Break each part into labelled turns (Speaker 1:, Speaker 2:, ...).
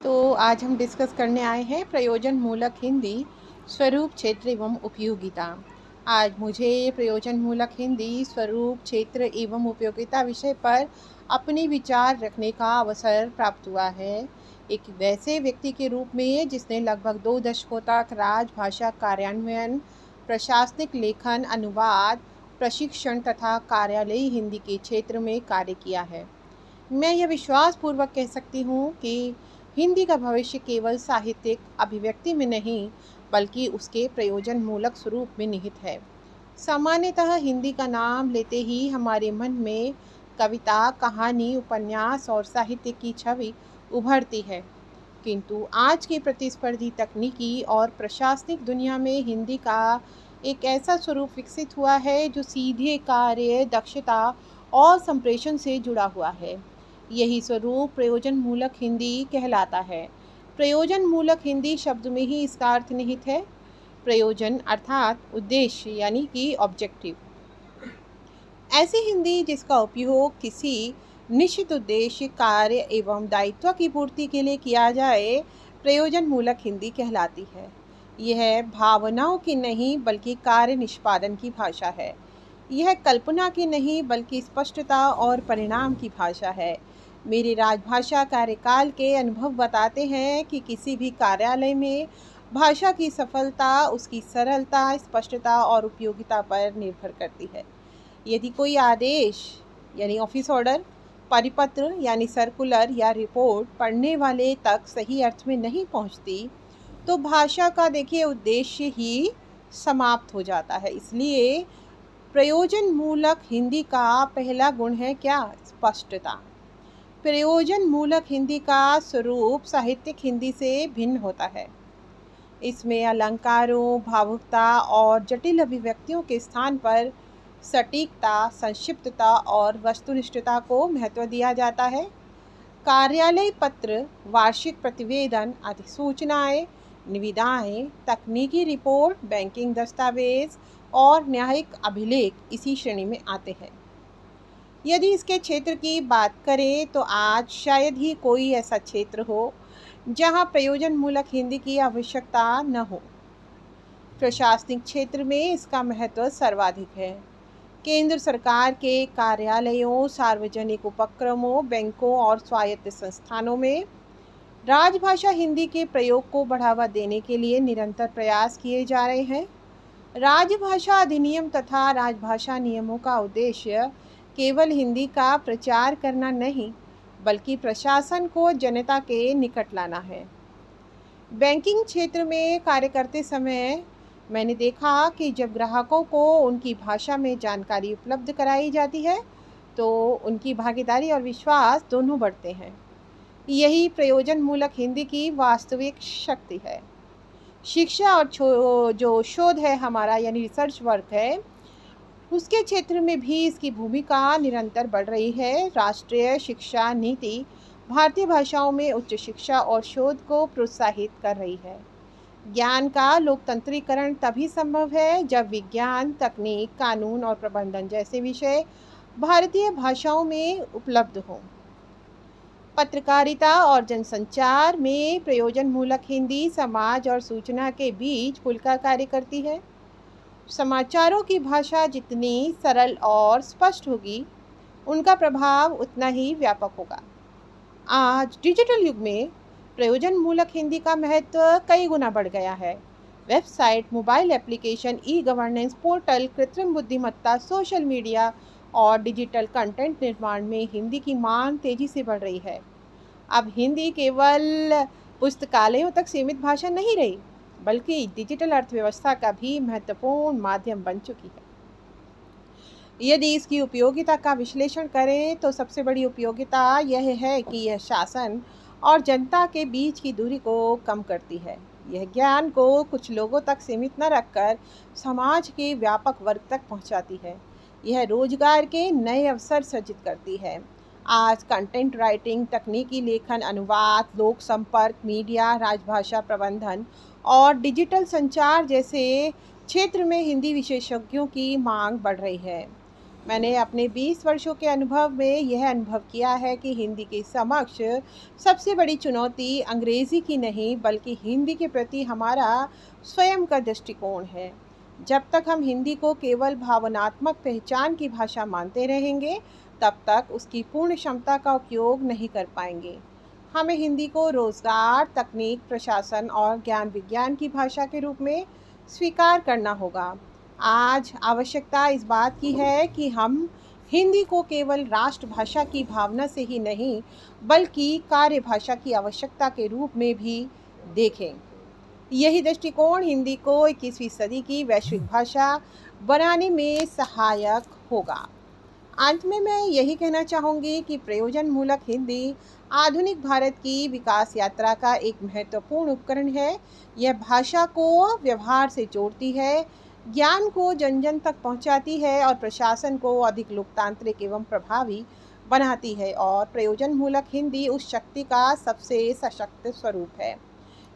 Speaker 1: तो आज हम डिस्कस करने आए हैं प्रयोजन मूलक हिंदी स्वरूप क्षेत्र एवं उपयोगिता। आज मुझे प्रयोजन मूलक हिंदी स्वरूप क्षेत्र एवं उपयोगिता विषय पर अपने विचार रखने का अवसर प्राप्त हुआ है। एक वैसे व्यक्ति के रूप में जिसने लगभग 2 दशकों तक राजभाषा कार्यान्वयन, प्रशासनिक लेखन, अनुवाद, प्रशिक्षण तथा कार्यालयी हिंदी के क्षेत्र में कार्य किया है। मैं यह विश्वासपूर्वक कह सकती हूँ कि हिंदी का भविष्य केवल साहित्यिक अभिव्यक्ति में नहीं, बल्कि उसके प्रयोजन मूलक स्वरूप में निहित है। सामान्यतः हिंदी का नाम लेते ही हमारे मन में कविता, कहानी, उपन्यास और साहित्य की छवि उभरती है। किंतु आज की प्रतिस्पर्धी तकनीकी और प्रशासनिक दुनिया में हिंदी का एक ऐसा स्वरूप विकसित हुआ है जो सीधे कार्य, दक्षता और संप्रेषण से जुड़ा हुआ है। यही स्वरूप प्रयोजन मूलक हिंदी कहलाता है। प्रयोजन मूलक हिंदी शब्द में ही इसका अर्थ निहित है। प्रयोजन अर्थात उद्देश्य यानी कि ऑब्जेक्टिव। ऐसी हिंदी जिसका उपयोग किसी निश्चित उद्देश्य, कार्य एवं दायित्व की पूर्ति के लिए किया जाए, प्रयोजन मूलक हिंदी कहलाती है। यह भावनाओं की नहीं बल्कि कार्य निष्पादन की भाषा है। यह कल्पना की नहीं बल्कि स्पष्टता और परिणाम की भाषा है। मेरे राजभाषा कार्यकाल के अनुभव बताते हैं कि किसी भी कार्यालय में भाषा की सफलता उसकी सरलता, स्पष्टता और उपयोगिता पर निर्भर करती है। यदि कोई आदेश यानी ऑफिस ऑर्डर, परिपत्र यानी सर्कुलर या रिपोर्ट पढ़ने वाले तक सही अर्थ में नहीं पहुंचती, तो भाषा का देखिए उद्देश्य ही समाप्त हो जाता है। इसलिए प्रयोजन मूलक हिंदी का पहला गुण है क्या? स्पष्टता। प्रयोजन मूलक हिंदी का स्वरूप साहित्यिक हिंदी से भिन्न होता है। इसमें अलंकारों, भावुकता और जटिल अभिव्यक्तियों के स्थान पर सटीकता, संक्षिप्तता और वस्तुनिष्ठता को महत्व दिया जाता है। कार्यालय पत्र, वार्षिक प्रतिवेदन, अधिसूचनाएं, निविदाएं, तकनीकी रिपोर्ट, बैंकिंग दस्तावेज और न्यायिक अभिलेख इसी श्रेणी में आते हैं। यदि इसके क्षेत्र की बात करें तो आज शायद ही कोई ऐसा क्षेत्र हो जहां प्रयोजन मूलक हिंदी की आवश्यकता न हो। प्रशासनिक क्षेत्र में इसका महत्व सर्वाधिक है। केंद्र सरकार के कार्यालयों, सार्वजनिक उपक्रमों, बैंकों और स्वायत्त संस्थानों में राजभाषा हिंदी के प्रयोग को बढ़ावा देने के लिए निरंतर प्रयास किए जा रहे हैं। राजभाषा अधिनियम तथा राजभाषा नियमों का उद्देश्य केवल हिंदी का प्रचार करना नहीं, बल्कि प्रशासन को जनता के निकट लाना है। बैंकिंग क्षेत्र में कार्य करते समय मैंने देखा कि जब ग्राहकों को उनकी भाषा में जानकारी उपलब्ध कराई जाती है, तो उनकी भागीदारी और विश्वास दोनों बढ़ते हैं। यही प्रयोजन मूलक हिंदी की वास्तविक शक्ति है। शिक्षा और जो शोध है हमारा यानी रिसर्च वर्क है, उसके क्षेत्र में भी इसकी भूमिका निरंतर बढ़ रही है। राष्ट्रीय शिक्षा नीति भारतीय भाषाओं में उच्च शिक्षा और शोध को प्रोत्साहित कर रही है। ज्ञान का लोकतंत्रीकरण तभी संभव है जब विज्ञान, तकनीक, कानून और प्रबंधन जैसे विषय भारतीय भाषाओं में उपलब्ध हों। पत्रकारिता और जनसंचार में प्रयोजन मूलक हिंदी समाज और सूचना के बीच पुल का कार्य करती है। समाचारों की भाषा जितनी सरल और स्पष्ट होगी, उनका प्रभाव उतना ही व्यापक होगा। आज डिजिटल युग में प्रयोजन मूलक हिंदी का महत्व कई गुना बढ़ गया है। Website, mobile application, e governance portal, कृत्रिम बुद्धिमत्ता, सोशल मीडिया और डिजिटल कंटेंट निर्माण में हिंदी की मांग तेजी से बढ़ रही है। अब हिंदी केवल पुस्तकालयों तक सीमित भाषा नहीं रही, बल्कि डिजिटल अर्थव्यवस्था का भी महत्वपूर्ण माध्यम बन चुकी है। यदि इसकी उपयोगिता का विश्लेषण करें तो सबसे बड़ी उपयोगिता यह है कि यह शासन और जनता के बीच की दूरी को कम करती है। यह ज्ञान को कुछ लोगों तक सीमित न रखकर समाज के व्यापक वर्ग तक पहुंचाती है। यह रोजगार के नए अवसर सृजित करती है। आज कंटेंट राइटिंग, तकनीकी लेखन, अनुवाद, लोक संपर्क, मीडिया, राजभाषा प्रबंधन और डिजिटल संचार जैसे क्षेत्र में हिंदी विशेषज्ञों की मांग बढ़ रही है। मैंने अपने 20 वर्षों के अनुभव में यह अनुभव किया है कि हिंदी के समक्ष सबसे बड़ी चुनौती अंग्रेज़ी की नहीं बल्कि हिंदी के प्रति हमारा स्वयं का दृष्टिकोण है। जब तक हम हिंदी को केवल भावनात्मक पहचान की भाषा मानते रहेंगे, तब तक उसकी पूर्ण क्षमता का उपयोग नहीं कर पाएंगे। हमें हिंदी को रोज़गार, तकनीक, प्रशासन और ज्ञान विज्ञान की भाषा के रूप में स्वीकार करना होगा। आज आवश्यकता इस बात की है कि हम हिंदी को केवल राष्ट्रभाषा की भावना से ही नहीं, बल्कि कार्यभाषा की आवश्यकता के रूप में भी देखें। यही दृष्टिकोण हिंदी को 21वीं सदी की वैश्विक भाषा बनाने में सहायक होगा। अंत में मैं यही कहना चाहूँगी कि प्रयोजन मूलक हिंदी आधुनिक भारत की विकास यात्रा का एक महत्वपूर्ण उपकरण है। यह भाषा को व्यवहार से जोड़ती है, ज्ञान को जन जन तक पहुँचाती है और प्रशासन को अधिक लोकतांत्रिक एवं प्रभावी बनाती है। और प्रयोजन मूलक हिंदी उस शक्ति का सबसे सशक्त स्वरूप है।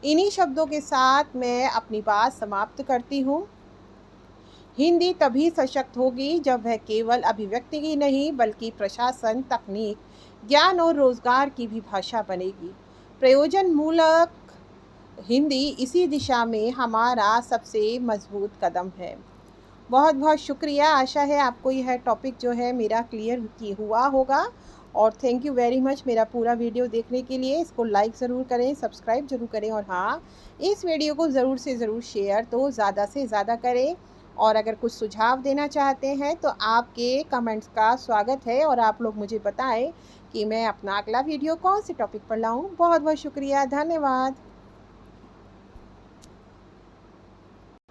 Speaker 1: इन्हीं शब्दों के साथ मैं अपनी बात समाप्त करती हूँ। हिंदी तभी सशक्त होगी जब वह केवल अभिव्यक्ति की नहीं बल्कि प्रशासन, तकनीक, ज्ञान और रोजगार की भी भाषा बनेगी। प्रयोजन मूलक हिंदी इसी दिशा में हमारा सबसे मजबूत कदम है। बहुत बहुत शुक्रिया। आशा है आपको यह टॉपिक जो है मेरा क्लियर हुआ होगा। और थैंक यू वेरी मच मेरा पूरा वीडियो देखने के लिए। इसको लाइक ज़रूर करें, सब्सक्राइब ज़रूर करें और हाँ, इस वीडियो को ज़रूर से ज़रूर शेयर तो ज़्यादा से ज़्यादा करें। और अगर कुछ सुझाव देना चाहते हैं तो आपके कमेंट्स का स्वागत है और आप लोग मुझे बताएं कि मैं अपना अगला वीडियो कौन से टॉपिक पर लाऊं। बहुत बहुत शुक्रिया, धन्यवाद।